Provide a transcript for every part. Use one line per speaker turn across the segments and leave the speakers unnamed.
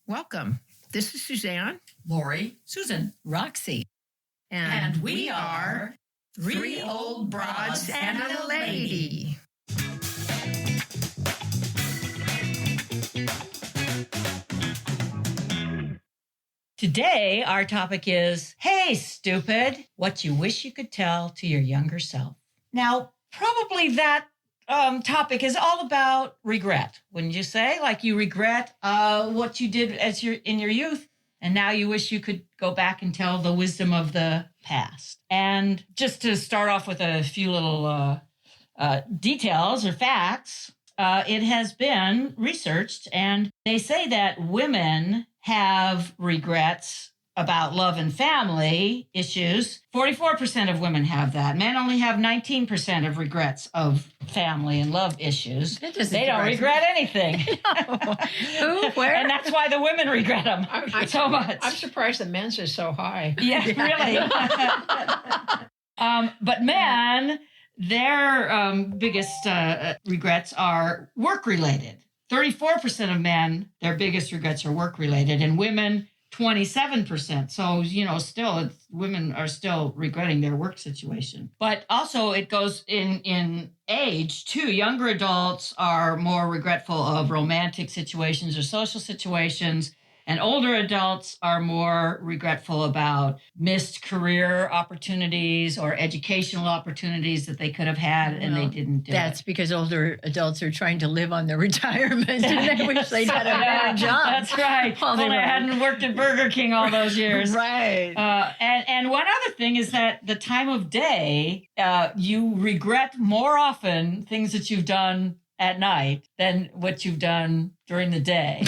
Welcome. This is Suzanne.
Lauri, Susan,
Roxie.
And we are
Three Old Broads and a Lady.
Today, our topic is, hey, stupid, what you wish you could tell to your younger self. Now, probably that topic is all about regret, wouldn't you say? Like you regret what you did in your youth, and now you wish you could go back and tell the wisdom of the past. And just to start off with a few little details or facts, it has been researched, and they say that women have regrets about love and family issues. 44% of women have that. Men only have 19% of regrets of family and love issues. They don't regret anything.
Who? Where?
And that's why the women regret them so much.
I'm surprised the men's is so high.
Yeah, really. But men, their biggest regrets are work-related. 34% of men, their biggest regrets are work-related, and women, 27%. So, still, women are still regretting their work situation. But also it goes in age, too. Younger adults are more regretful of romantic situations or social situations, and older adults are more regretful about missed career opportunities or educational opportunities that they could have had and they didn't do.
That's because older adults are trying to live on their retirement and they wish they'd had a better job.
That's right. Well, they hadn't worked at Burger King all those years.
Right.
And one other thing is that the time of day, you regret more often things that you've done at night than what you've done during the day.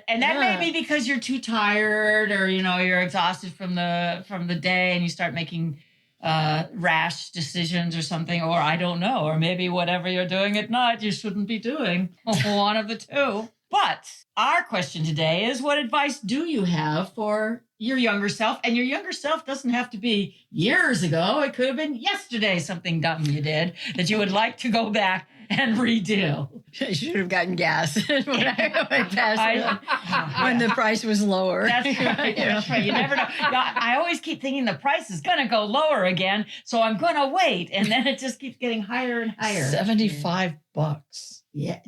and that may be because you're too tired or, you're exhausted from the day and you start making rash decisions or something, or I don't know, or maybe whatever you're doing at night you shouldn't be doing. One of the two. But our question today is, what advice do you have for your younger self? And your younger self doesn't have to be years ago. It could have been yesterday, something dumb you did that you would like to go back and redo.
I should have gotten gas when I passed when the price was lower.
That's right. That's right. You never know. I always keep thinking the price is going to go lower again, so I'm going to wait, and then it just keeps getting higher and higher.
$75.
Yeah.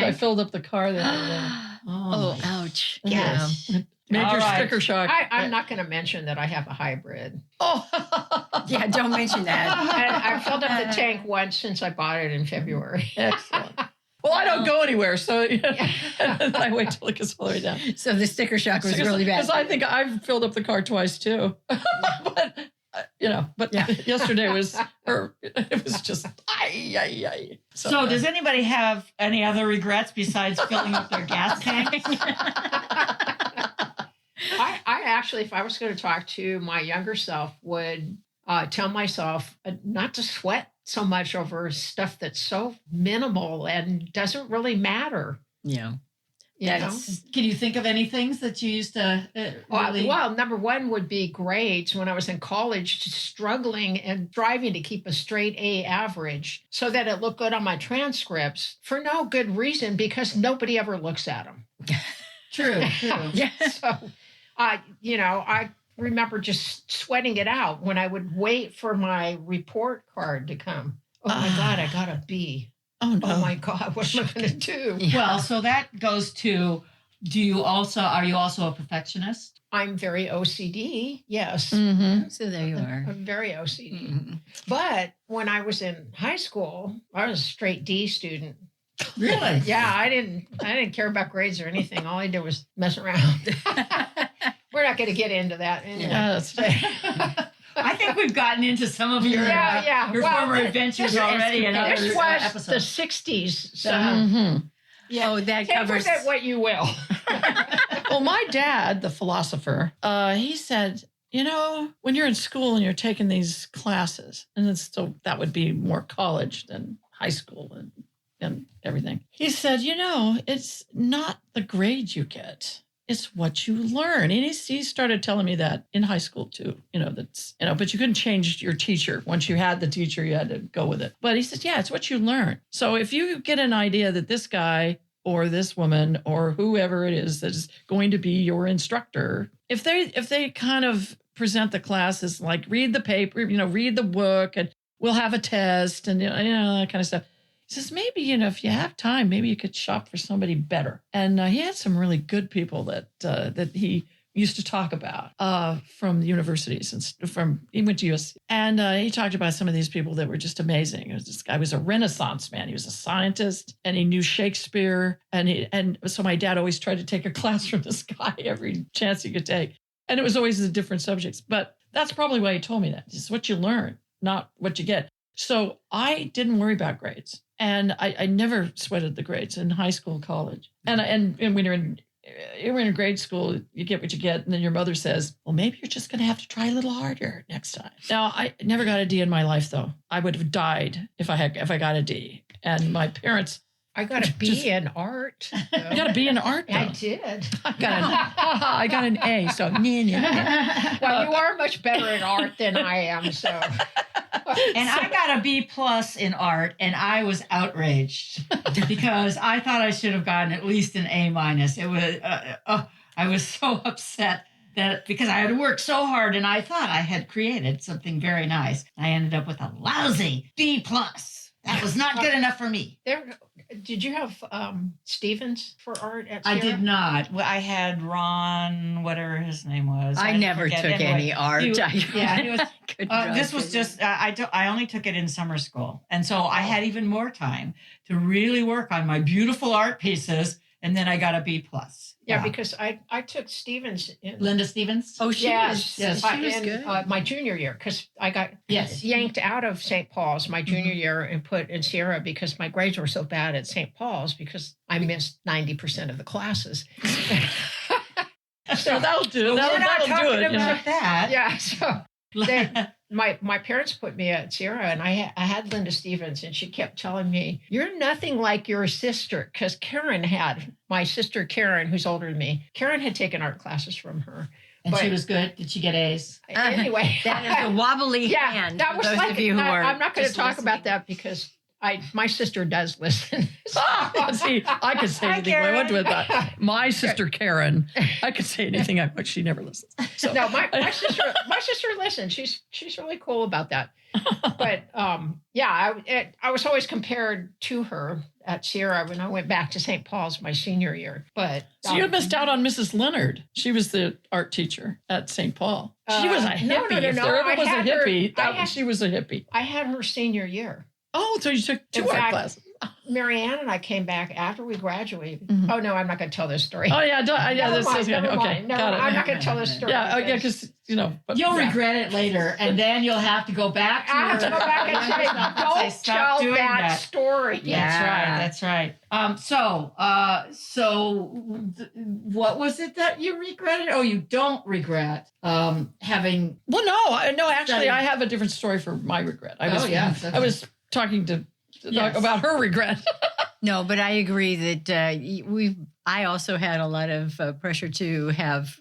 I filled up the car the other day.
Oh, ouch.
Yes.
Yeah.
Major sticker shock.
I'm not going to mention that I have a hybrid.
Oh,
Yeah, don't mention that.
And I filled up the tank once since I bought it in February.
excellent. Well, I don't go anywhere, so I wait till it gets all the way down.
So the sticker shock was really bad.
Because I think I've filled up the car twice too. But yesterday was, it was just,
So does anybody have any other regrets besides filling up their gas tank?
I actually, if I was going to talk to my younger self, would tell myself not to sweat so much over stuff that's so minimal and doesn't really matter.
Yeah.
Can you think of any things that you used to really...
Well, number one would be grades. When I was in college, struggling and striving to keep a straight A average so that it looked good on my transcripts for no good reason, because nobody ever looks at them.
True.
Yeah.
So, I remember just sweating it out when I would wait for my report card to come. Oh my God, I got a B.
Oh no.
Oh my God, what am I going to do?
Yeah.
Well, so that goes to, are you also a perfectionist?
I'm very OCD, yes.
Mm-hmm. So there you are.
I'm very OCD.
Mm-hmm.
But when I was in high school, I was a straight D student.
Really?
Yeah, I didn't care about grades or anything. All I did was mess around. We're not going to get into that. Anyway.
Yeah, that's
I think we've gotten into some of your former adventures already in other
This was
episodes.
the 60s. So
Yeah. Oh, that
take
covers
with it what you will.
Well, my dad, the philosopher, he said, when you're in school and you're taking these classes, and that would be more college than high school and everything. He said, it's not the grades you get. It's what you learn. And he started telling me that in high school too, but you couldn't change your teacher. Once you had the teacher, you had to go with it. But he said, yeah, it's what you learn. So if you get an idea that this guy or this woman or whoever it is that is going to be your instructor, if they kind of present the class as like, read the paper, read the book, and we'll have a test and that kind of stuff. He says, maybe, if you have time, maybe you could shop for somebody better. And he had some really good people that he used to talk about from the universities and he went to US. And he talked about some of these people that were just amazing. This guy was a Renaissance man. He was a scientist and he knew Shakespeare. And so my dad always tried to take a class from this guy every chance he could take. And it was always the different subjects. But that's probably why he told me that. It's what you learn, not what you get. So I didn't worry about grades. And I never sweated the grades in high school, college. And when you're in grade school, you get what you get. And then your mother says, well, maybe you're just going to have to try a little harder next time. Now, I never got a D in my life, though. I would have died if I got a D. And my parents...
I got a B in art. So.
You got a B in art, though.
I did.
I got an A, so...
Well, you are much better in art than I am, so...
And I got a B plus in art, and I was outraged because I thought I should have gotten at least an A minus. It was I was so upset that because I had worked so hard, and I thought I had created something very nice. I ended up with a lousy B plus. That was not good enough for me.
Did you have Stevens for art at
I
Sierra?
did not. Well, I had Ron, whatever his name was.
I never took any art.
He was. This was just. I only took it in summer school, and so I had even more time to really work on my beautiful art pieces. And then I got a B plus.
Yeah, because I took Stevens in
Linda Stevens.
Oh, she was
in my junior year because I got yanked out of St. Paul's my junior year and put in Sierra because my grades were so bad at St. Paul's because I missed 90% of the classes.
So that'll do.
We're not
That'll do
talking
it.
about that.
Yeah, so my parents put me at Sierra, and I had Linda Stevens, and she kept telling me, "You're nothing like your sister," because my sister Karen, who's older than me. Karen had taken art classes from her.
And she was good. Did she get A's?
Anyway,
that is a wobbly hand.
That was
for those of you who are.
I'm not going to talk
listening.
about that because my sister does listen.
See, I could say anything I want with that. My sister Karen, I could say anything I want. She never listens. So.
No, my sister listens. She's really cool about that. But I was always compared to her at Sierra when I went back to St. Paul's my senior year. But
So you missed out on Mrs. Leonard. She was the art teacher at St. Paul. She was a hippie.
No.
If there ever was a hippie, she was a hippie.
I had her senior year.
Oh, so you took two art classes.
Marianne and I came back after we graduated.
Mm-hmm.
Oh no, I'm not going to tell this story.
Oh yeah,
Never mind.
okay.
No,
Got it.
I'm not going to tell this story.
Yeah, because
You'll regret it later, and then you'll have to go back.
I have to go back and say, don't
stop
tell
doing
that story.
Yeah.
That's right. So what was it that you regretted? Oh, you don't regret having.
Well, no. Actually, I have a different story for my regret. I was talking to talk about her regret.
No, but I agree that I also had a lot of pressure to have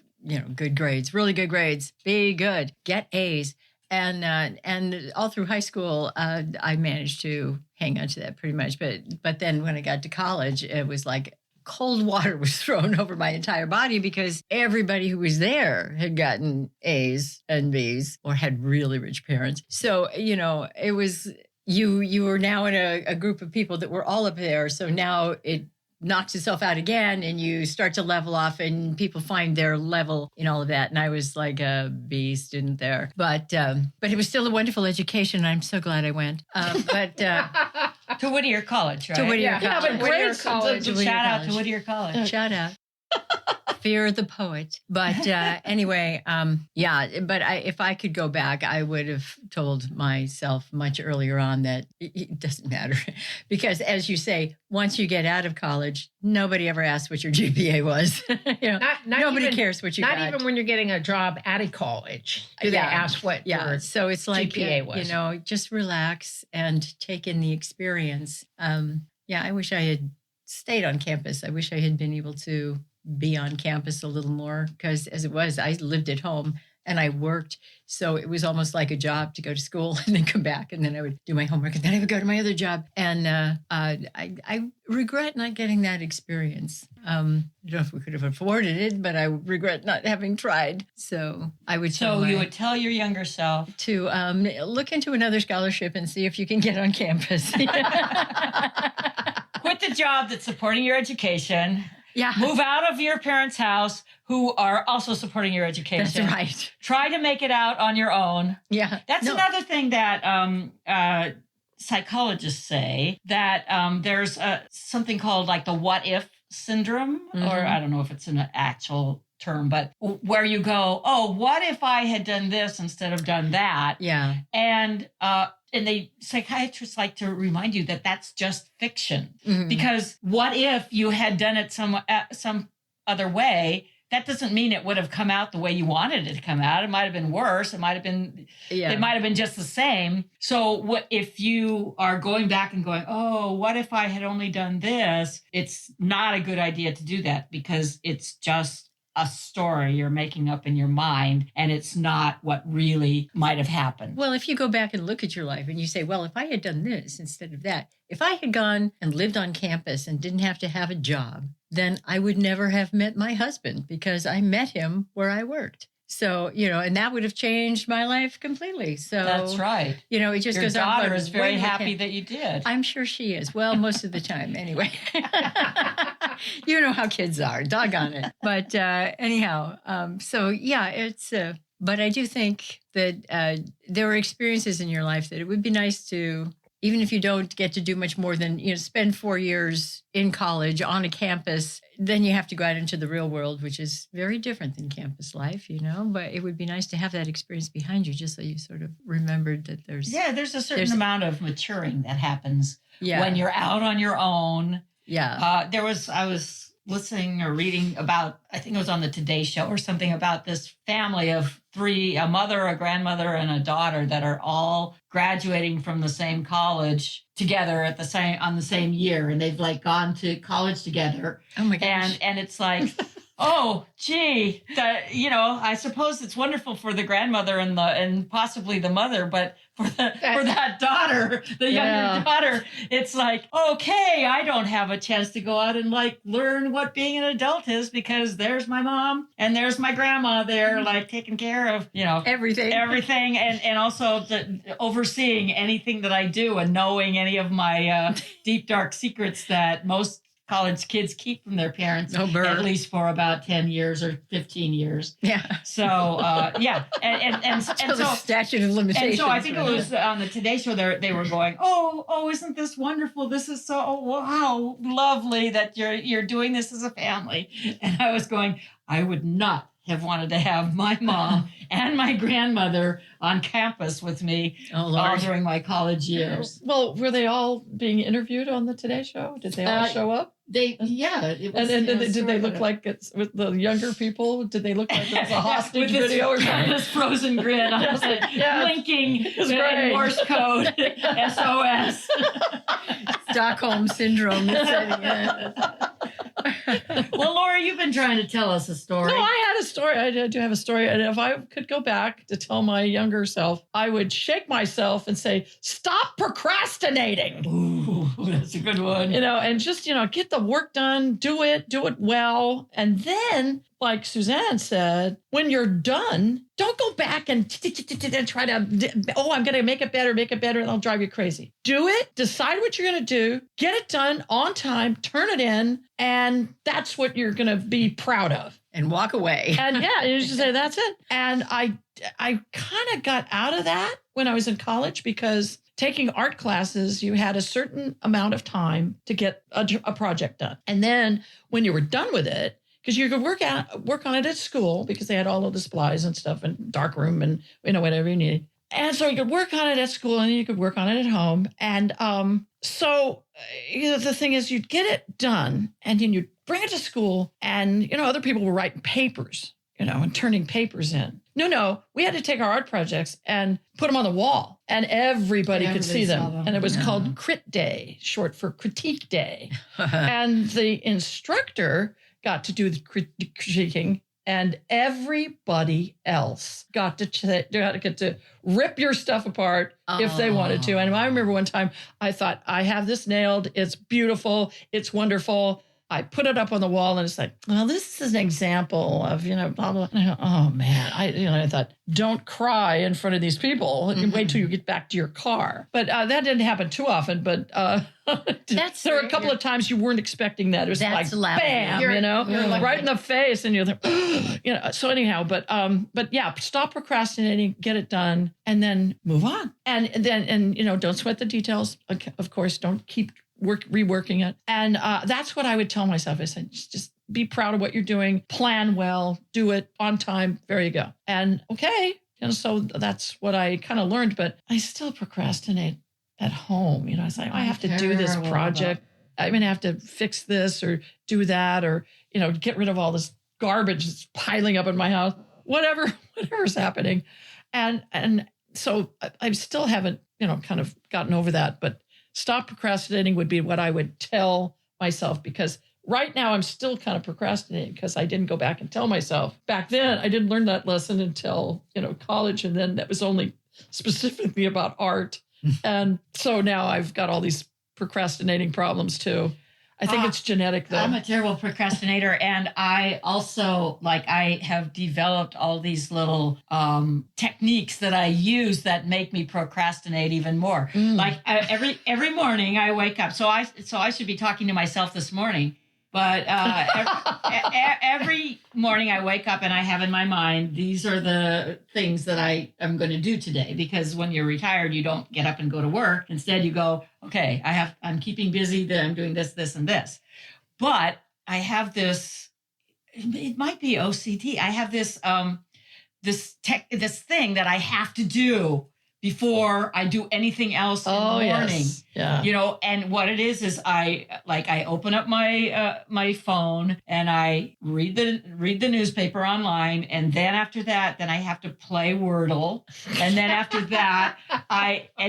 good grades, really good grades, be good, get A's, and all through high school I managed to hang on to that pretty much. But then when I got to college, it was like cold water was thrown over my entire body because everybody who was there had gotten A's and B's or had really rich parents. So it was. You were now in a group of people that were all up there. So now it knocks itself out again and you start to level off and people find their level in all of that. And I was like a B student there. But it was still a wonderful education. I'm so glad I went.
To Whittier College, right?
To Whittier College.
But great college.
Shout out to Whittier College.
Shout out. Fear the poet. But anyway, but if I could go back, I would have told myself much earlier on that it doesn't matter. Because as you say, once you get out of college, nobody ever asks what your GPA was. Nobody cares what you got.
Not even when you're getting a job at a college do they ask what your
so it's like,
GPA was.
just relax and take in the experience. I wish I had stayed on campus. I wish I had been able to be on campus a little more because as it was, I lived at home and I worked. So it was almost like a job to go to school and then come back, and then I would do my homework, and then I would go to my other job. And I regret not getting that experience. I don't know if we could have afforded it, but I regret not having tried. So I would tell
you would tell your younger self
to look into another scholarship and see if you can get on campus.
quit the job that's supporting your education.
Yeah.
Move out of your parents' house who are also supporting your education.
That's right.
Try to make it out on your own.
Yeah.
That's another thing that psychologists say, that there's something called like the what if syndrome, or I don't know if it's an actual term, but where you go, oh, what if I had done this instead of done that?
Yeah.
And psychiatrists like to remind you that that's just fiction, because what if you had done it some other way? That doesn't mean it would have come out the way you wanted it to come out. It might have been worse. It might have been, It might have been just the same. So what if you are going back and going, oh, what if I had only done this? It's not a good idea to do that, because it's just a story you're making up in your mind, and it's not what really might have happened.
Well, if you go back and look at your life and you say, well, if I had done this instead of that, if I had gone and lived on campus and didn't have to have a job, then I would never have met my husband, because I met him where I worked. So, and that would have changed my life completely. So
that's right.
It just goes on.
Your daughter is very happy that you did.
I'm sure she is. Well, most of the time anyway. You know how kids are, doggone it. But anyhow, so yeah, it's, but I do think that there are experiences in your life that it would be nice to, even if you don't get to do much more than, spend 4 years in college on a campus, then you have to go out into the real world, which is very different than campus life, but it would be nice to have that experience behind you, just so you sort of remembered that there's
a certain amount of maturing that happens when you're out on your own.
Yeah.
I was listening or reading about, I think it was on the Today Show or something, about this family of 3, a mother, a grandmother, and a daughter, that are all graduating from the same college together on the same year. And they've like gone to college together.
Oh my gosh.
And it's like, oh, gee, I suppose it's wonderful for the grandmother and possibly the mother, but for that daughter, the younger daughter, it's like, okay, I don't have a chance to go out and like learn what being an adult is, because there's my mom and there's my grandma there, like taking care of, everything, and also overseeing anything that I do and knowing any of my deep dark secrets that most college kids keep from their parents, at least for about 10 years or 15 years.
Yeah.
So, and so
the statute of limitations.
And so I think it was on the Today Show, they were going, oh, isn't this wonderful? This is so, wow, lovely that you're doing this as a family. And I was going, I would not have wanted to have my mom and my grandmother on campus with me all during my college years.
Well, were they all being interviewed on the Today Show? Did they all show up?
It was,
and did they look like it's with the younger people? Did they look like it was a hostage video or something?
This frozen grid, I was like, blinking in Morse code, SOS.
Stockholm syndrome.
Well, Lauri, you've been trying to tell us a story.
No, I had a story. I do have a story. And if I could go back to tell my younger self, I would shake myself and say, stop procrastinating.
Ooh, that's a good one.
And just, get the work done, do it well. And then, like Suzanne said, when you're done, don't go back and try to, I'm going to make it better, and I'll drive you crazy. Do it, decide what you're going to do, get it done on time, turn it in, and that's what you're going to be proud of.
And walk away.
And you just say, that's it. And I kind of got out of that when I was in college, because taking art classes, you had a certain amount of time to get a project done. And then when you were done with it, because you could work on it at school, because they had all of the supplies and stuff and dark room and whatever you needed. And so you could work on it at school and you could work on it at home. And so the thing is, you'd get it done and then you'd bring it to school, and other people were writing papers, and turning papers in. No, we had to take our art projects and put them on the wall, and everybody could see them. And it was called Crit Day, short for Critique Day. And the instructor got to do the critiquing, and everybody else got to get to rip your stuff apart if they wanted to. And I remember one time I thought, I have this nailed. It's beautiful. It's wonderful. I put it up on the wall and it's like, well, this is an example of, blah, blah. And I go, oh man, I thought, don't cry in front of these people and wait till you get back to your car. But that didn't happen too often. But there were a couple of times you weren't expecting that. It was like,
loud.
bam,
You're like,
right in the face. And you're like, so anyhow, but yeah, stop procrastinating, get it done, and then move on. And then, don't sweat the details. Of course, don't keep reworking it. And that's what I would tell myself. I said, just be proud of what you're doing, plan well, do it on time. There you go. And okay. So that's what I kind of learned, but I still procrastinate at home. I was like, I have to do this project. I'm going to have to fix this or do that, or, get rid of all this garbage that's piling up in my house, whatever's happening. And so I still haven't, kind of gotten over that, but stop procrastinating would be what I would tell myself, because right now I'm still kind of procrastinating because I didn't go back and tell myself. Back then, I didn't learn that lesson until, college. And then that was only specifically about art. And so now I've got all these procrastinating problems too. I think it's genetic though.
I'm a terrible procrastinator. And I also, I have developed all these little techniques that I use that make me procrastinate even more. Every morning I wake up. So I should be talking to myself this morning. But every morning I wake up and I have in my mind, these are the things that I am going to do today. Because when you're retired, you don't get up and go to work. Instead, you go, okay, I'm keeping busy. Then I'm doing this, this, and this. But I have this. It might be OCD. I have this this thing that I have to do before I do anything else in the morning.
Yes. Yeah.
And what it is I open up my phone and I read the newspaper online, and then after that, then I have to play Wordle, and then after that,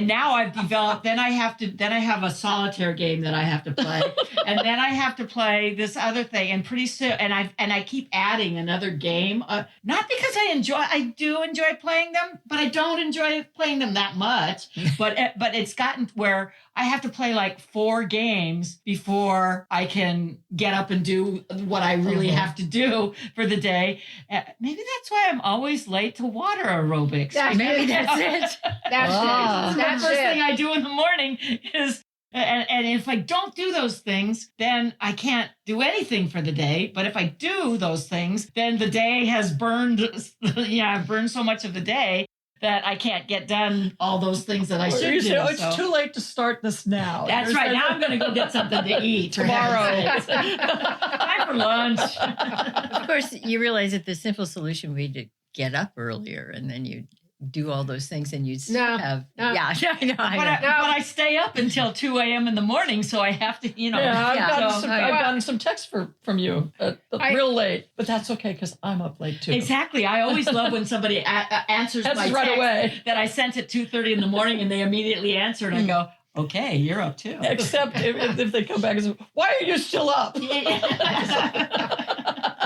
now I've developed. Then I have a solitaire game that I have to play, and then I have to play this other thing, and pretty soon, and I keep adding another game. Not because I do enjoy playing them, but I don't enjoy playing them that much. But it's gotten where I have to play 4 games before I can get up and do what I really have to do for the day. Maybe that's why I'm always late to water aerobics.
Maybe that's it.
That's it.
The first thing I do in the morning is, and if I don't do those things, then I can't do anything for the day. But if I do those things, then the day has burned. I've burned so much of the day that I can't get done all those things that I should do.
It's too late to start this now.
That's right. Now I'm going to go get something to eat
tomorrow.
Time for lunch.
Of course, you realize that the simple solution would be to get up earlier, and then you do all those things, and you'd still have.
No.
Yeah, I know.
But I stay up until 2 a.m. in the morning, so I have to,
I've gotten some texts from you real late, but that's okay because I'm up late too.
Exactly. I always love when somebody answers my text
right away
that I sent at 2:30 in the morning, and they immediately answer, and I go, okay, you're up too.
Except if they come back and say, why are you still up?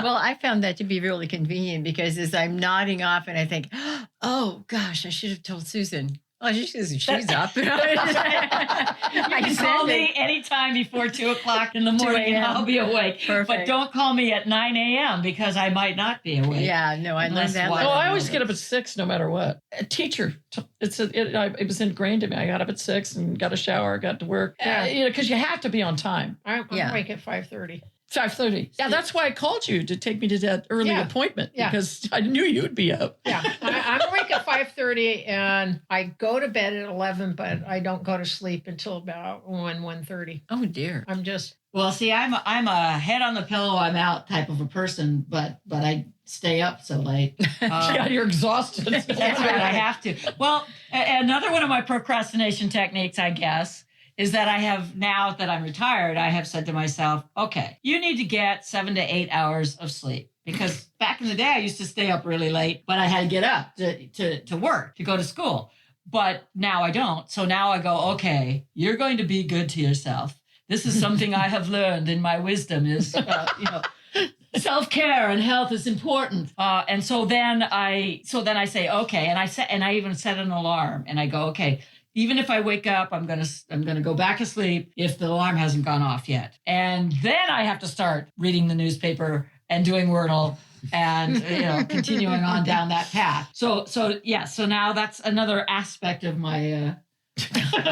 Well, I found that to be really convenient because as I'm nodding off and I think, oh gosh, I should have told Susan. Oh, she's up. You
can call me anytime before 2:00 in the morning and I'll be awake.
Perfect.
But don't call me at 9 a.m. because I might not be awake.
Yeah, no, I learned that.
I always get up at 6 no matter what. A teacher, it was ingrained in me. I got up at 6 and got a shower, got to work. Because you have to be on time.
I'm awake at 5:30.
5:30. Yeah, that's why I called you to take me to that early appointment because I knew you'd be up.
Yeah, I'm awake at 5:30 and I go to bed at 11, but I don't go to sleep until about 1:30.
Oh dear.
I'm just.
Well, see, I'm a head on the pillow, I'm out type of a person, but I stay up so late.
Yeah, you're exhausted.
That's right. I have to. Well, another one of my procrastination techniques, I guess, is that I have, now that I'm retired, I have said to myself, okay, you need to get 7 to 8 hours of sleep. Because back in the day, I used to stay up really late, but I had to get up to work, to go to school. But now I don't. So now I go, okay, you're going to be good to yourself. This is something I have learned in my wisdom is, self-care and health is important. And so then I say, okay. And I even set an alarm and I go, okay, even if I wake up, I'm gonna go back to sleep if the alarm hasn't gone off yet. And then I have to start reading the newspaper and doing Wordle and continuing on down that path. So now that's another aspect of my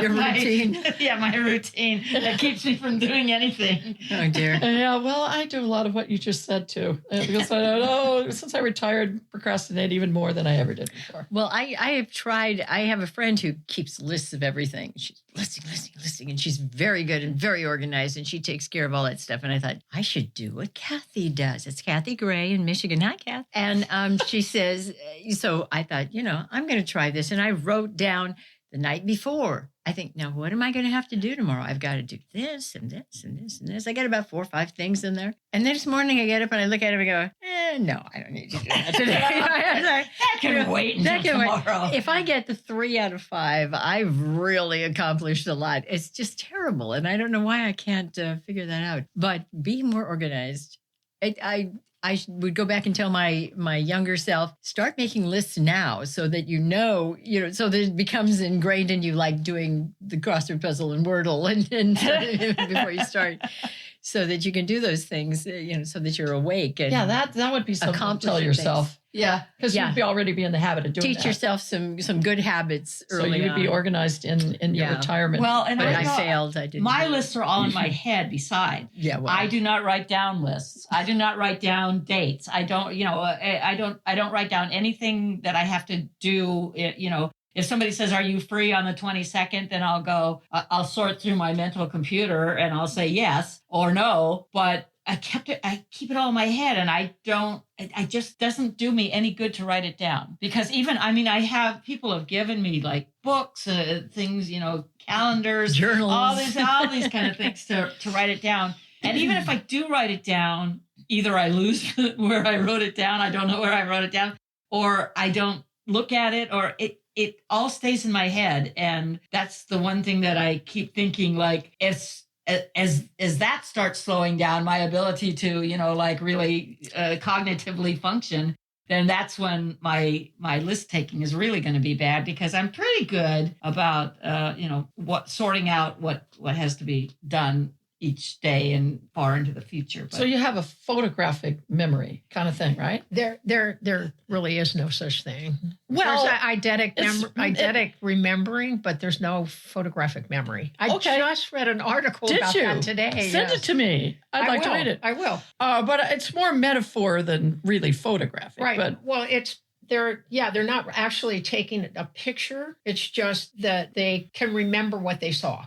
Your routine.
my routine that keeps me from doing anything.
Oh dear.
Yeah, well, I do a lot of what you just said too. Because I don't know, since I retired, procrastinate even more than I ever did before.
Well, I have tried. I have a friend who keeps lists of everything. She's listing, and she's very good and very organized, and she takes care of all that stuff. And I thought I should do what Kathy does. It's Kathy Gray in Michigan. Hi, Kath. And she says, so I thought, I'm going to try this, and I wrote down the night before. I think, now what am I going to have to do tomorrow? I've got to do this and this and this and this. I got about 4 or 5 things in there. And then this morning I get up and I look at it and go, no, I don't need to do that today.
That can wait until tomorrow.
If I get the 3 out of 5, I've really accomplished a lot. It's just terrible. And I don't know why I can't figure that out. But be more organized. I would go back and tell my younger self, start making lists now so that so that it becomes ingrained in you, like doing the crossword puzzle and Wordle and before you start, so that you can do those things, so that you're awake. And
that would be something to tell yourself.
Things.
Yeah, because you'd already be in the habit of doing
Teach
that.
yourself some good habits early
so you would be organized in your retirement.
Well, and
but I failed. I didn't.
My lists are all in my head. Beside, I do not write down lists. I do not write down dates. I don't. I don't write down anything that I have to do. If somebody says, "Are you free on the 22nd?" then I'll go. I'll sort through my mental computer and I'll say yes or no. But I keep it all in my head, and it just doesn't do me any good to write it down, because people have given me like books, things, calendars,
journals,
all these kind of things to write it down. And even if I do write it down, either I lose where I wrote it down, I don't know where I wrote it down, or I don't look at it, or it all stays in my head. And that's the one thing that I keep thinking, like, as that starts slowing down my ability to, really cognitively function, then that's when my list taking is really going to be bad, because I'm pretty good about, sorting out what has to be done each day and far into the future. But.
So you have a photographic memory kind of thing, right?
There really is no such thing.
Well,
there's eidetic remembering, but there's no photographic memory. I just read an article about that today.
Send it to me. I'd like to read it.
I will.
But it's more metaphor than really photographic.
Right.
But
well, they're not actually taking a picture. It's just that they can remember what they saw,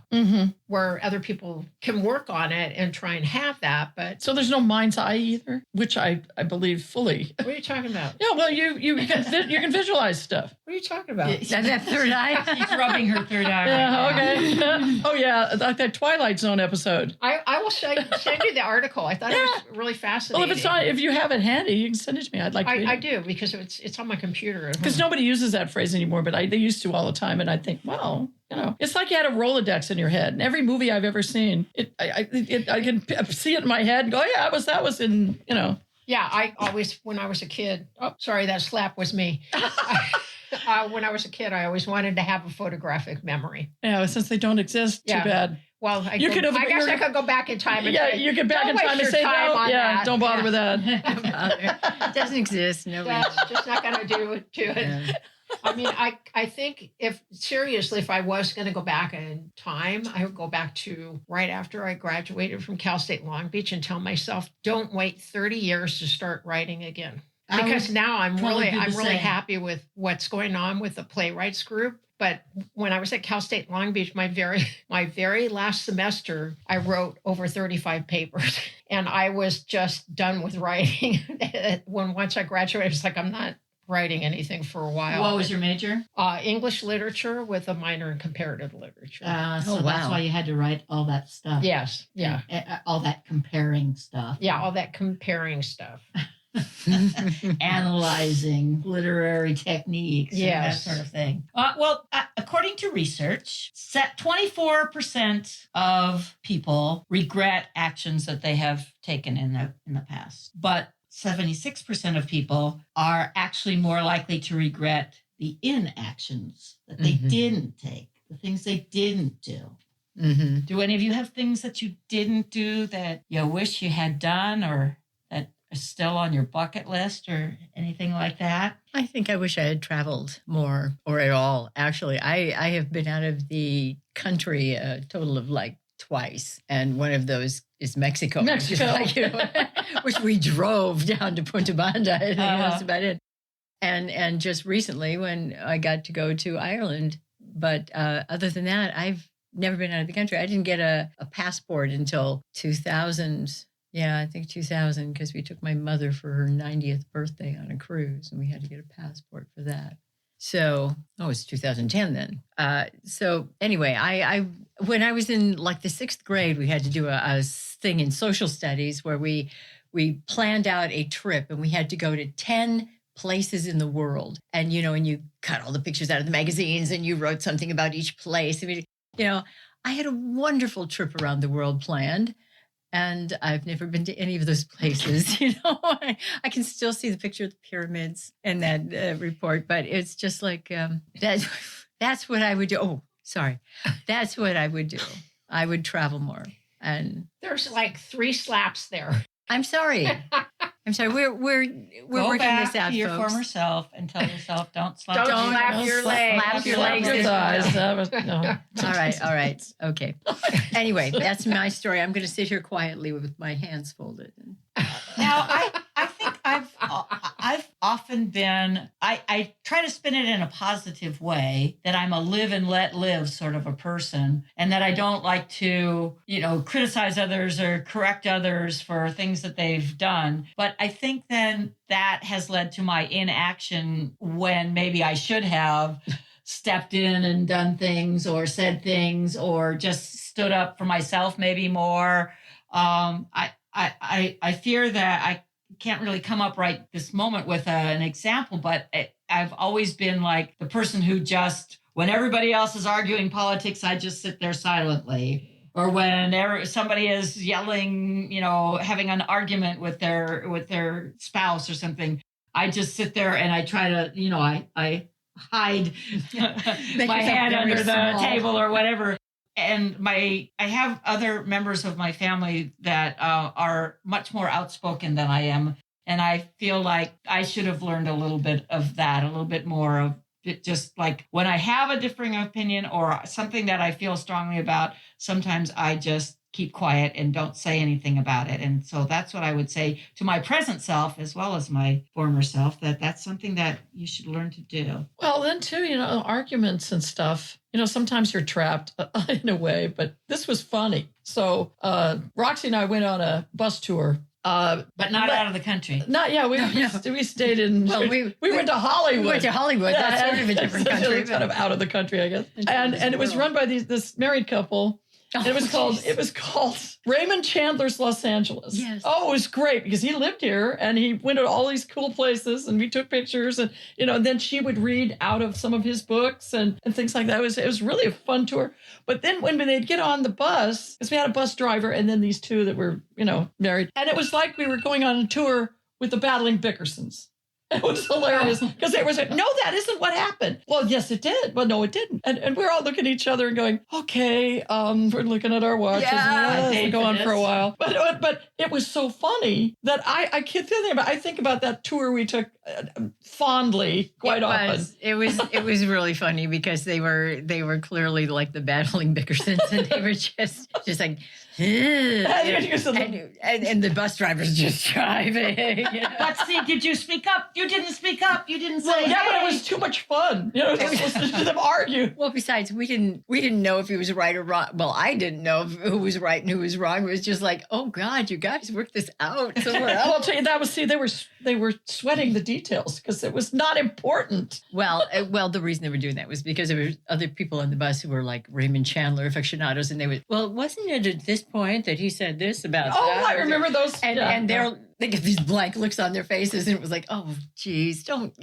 where other people can work on it and try and have that. But
so there's no mind's eye either, which I believe fully.
What are you talking about?
Yeah, well, you can visualize stuff.
What are you talking about?
That third eye.
She's rubbing her third eye.
Yeah,
right
okay. Oh yeah, like that Twilight Zone episode.
I will send you the article. I thought it was really fascinating.
Well, if you have it handy, you can send it to me. I'd like to read it.
I do, because it's on my computer.
Because nobody uses that phrase anymore, but they used to all the time. And I think, well, it's like you had a Rolodex in your head. And every movie I've ever seen, I can see it in my head and go, yeah, that was in.
Yeah, I always, when I was a kid, oh, sorry, that slap was me. When I was a kid, I always wanted to have a photographic memory.
Yeah, since they don't exist, too bad.
Well, I guess I could go back in time and say,
you get back in time and say, don't bother with that.
It doesn't exist.
That's just not going to do it to it.
Yeah.
I mean, I think if I was going to go back in time, I would go back to right after I graduated from Cal State Long Beach and tell myself, don't wait 30 years to start writing again. Because now I'm really happy with what's going on with the playwrights group. But when I was at Cal State Long Beach, my very last semester, I wrote over 35 papers, and I was just done with writing. Once I graduated, I was like, I'm not writing anything for a while.
What was your major?
English literature with a minor in comparative literature.
So that's why you had to write all that stuff.
Yes, yeah.
All that comparing stuff.
Yeah, all that comparing stuff.
analyzing literary techniques and that
Yes.
sort of thing. According to research, 24% of people regret actions that they have taken in the past, but 76% of people are actually more likely to regret the inactions that they didn't take, the things they didn't do.
Mm-hmm.
Do any of you have things that you didn't do that you wish you had done or that are still on your bucket list or anything like that?
I think I wish I had traveled more or at all. Actually, I have been out of the country a total of like twice. And one of those is Mexico.
Mexico.
Which, is which we drove down to Punta Banda. I think that's about it. And just recently when I got to go to Ireland. But other than that, I've never been out of the country. I didn't get a passport until 2000. Yeah, I think 2000, because we took my mother for her 90th birthday on a cruise, and we had to get a passport for that. So, it's 2010 then. So anyway, I when I was in like the 6th grade, we had to do a thing in social studies where we planned out a trip, and we had to go to 10 places in the world. And, and you cut all the pictures out of the magazines, and you wrote something about each place. I mean, I had a wonderful trip around the world planned. And I've never been to any of those places. I can still see the picture of the pyramids in that report, but it's just like that's what I would do. Oh, sorry, that's what I would do. I would travel more. And
There's like 3 slaps there.
I'm sorry. We're
Go
working
back
this out,
to your
folks.
former self and tell yourself, don't slap,
Don't slap your legs.
Slap your legs.
Good eyes. That was, no.
All right. Okay. Anyway, that's my story. I'm going to sit here quietly with my hands folded.
Now, I think I've often been, I try to spin it in a positive way, that I'm a live and let live sort of a person, and that I don't like to, criticize others or correct others for things that they've done. But I think then that has led to my inaction when maybe I should have stepped in and done things or said things or just stood up for myself maybe more. I fear that I can't really come up right this moment with an example, but I've always been like the person who just, when everybody else is arguing politics, I just sit there silently. Or when somebody is yelling, having an argument with their spouse or something, I just sit there and I try to, I hide my head under the table or whatever. And I have other members of my family that are much more outspoken than I am. And I feel like I should have learned a little bit of that, a little bit more of it. Just like when I have a differing opinion or something that I feel strongly about, sometimes I just keep quiet and don't say anything about it. And so that's what I would say to my present self as well as my former self, that's something that you should learn to do.
Well, then too, arguments and stuff, sometimes you're trapped in a way, but this was funny. So Roxie and I went on a bus tour.
But not out of the country.
We stayed in. Well, we went to Hollywood.
We went to Hollywood. That's sort of a different country.
It's kind of out of the country, I guess. And it was run by this married couple. It was called Raymond Chandler's Los Angeles.
Yes.
Oh, it was great because he lived here and he went to all these cool places and we took pictures and then she would read out of some of his books and things like that. It was really a fun tour. But then when they'd get on the bus, because we had a bus driver and then these two that were, married, and it was like we were going on a tour with the Battling Bickersons. It was hilarious because they were saying, no, that isn't what happened. Well, yes, it did. Well, no, it didn't. And we're all looking at each other and going, okay, we're looking at our watches. And go on for a while. But it was so funny that I keep thinking about, I think about that tour we took fondly quite often.
It was really funny because they were clearly like the Battling Bickersons and they were just like, and the bus driver's just driving.
But see, did you speak up? You didn't speak up. You didn't say.
Well, yeah, but it was too much fun. Listening to them argue.
Well, besides, we didn't know if he was right or wrong. Well, I didn't know who was right and who was wrong. It was just like, oh God, you guys worked this out somewhere else.
Well, I'll tell you, they were sweating the details because it was not important.
Well, the reason they were doing that was because there were other people on the bus who were like Raymond Chandler aficionados, and they would, well, wasn't it at this point that he said this about
Oh,
that?
I remember those.
And they get these blank looks on their faces, and it was like, oh, geez, don't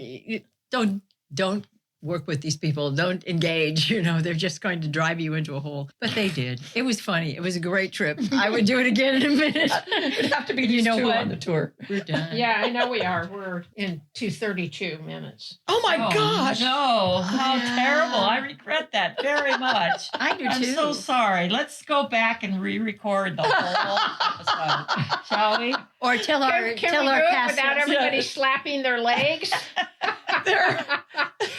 work with these people. Don't engage. They're just going to drive you into a hole. But they did. It was funny. It was a great trip. I would do it again in a minute.
It'd have to be these two on the tour.
We're done.
Yeah, I know we are. We're in 2:32 minutes.
Oh my gosh.
No, how terrible. I regret that very much.
I do
I'm
too.
so sorry. Let's go back and re-record the whole episode, shall we?
Or tell our
Can we
tell
do
our
it
cast
without
members.
everybody slapping their legs?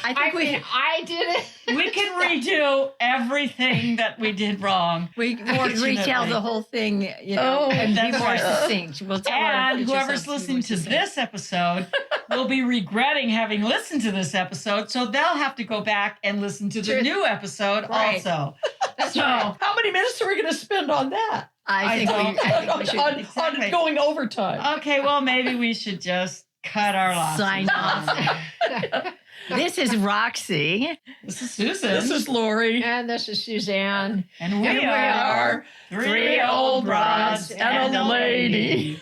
I think
I did it.
We can redo everything that we did wrong.
we could retell
Fortunately.
the whole thing,
Oh,
and be
that's
more
right.
succinct. We'll tell our
And
future
whoever's
selves to be
listening
more
to
succinct.
this episode will be regretting having listened to this episode, so they'll have to go back and listen to the
True.
new episode
Right.
also.
That's
So,
right.
How many minutes are we going to spend on that?
I think we should
on
exactly.
going overtime.
okay, well, maybe we should just cut our losses.
sign off. This is Roxie.
This is Susan.
This is Lauri.
And this is Suzanne.
and we
And we
are
are
three old broads
and a lady.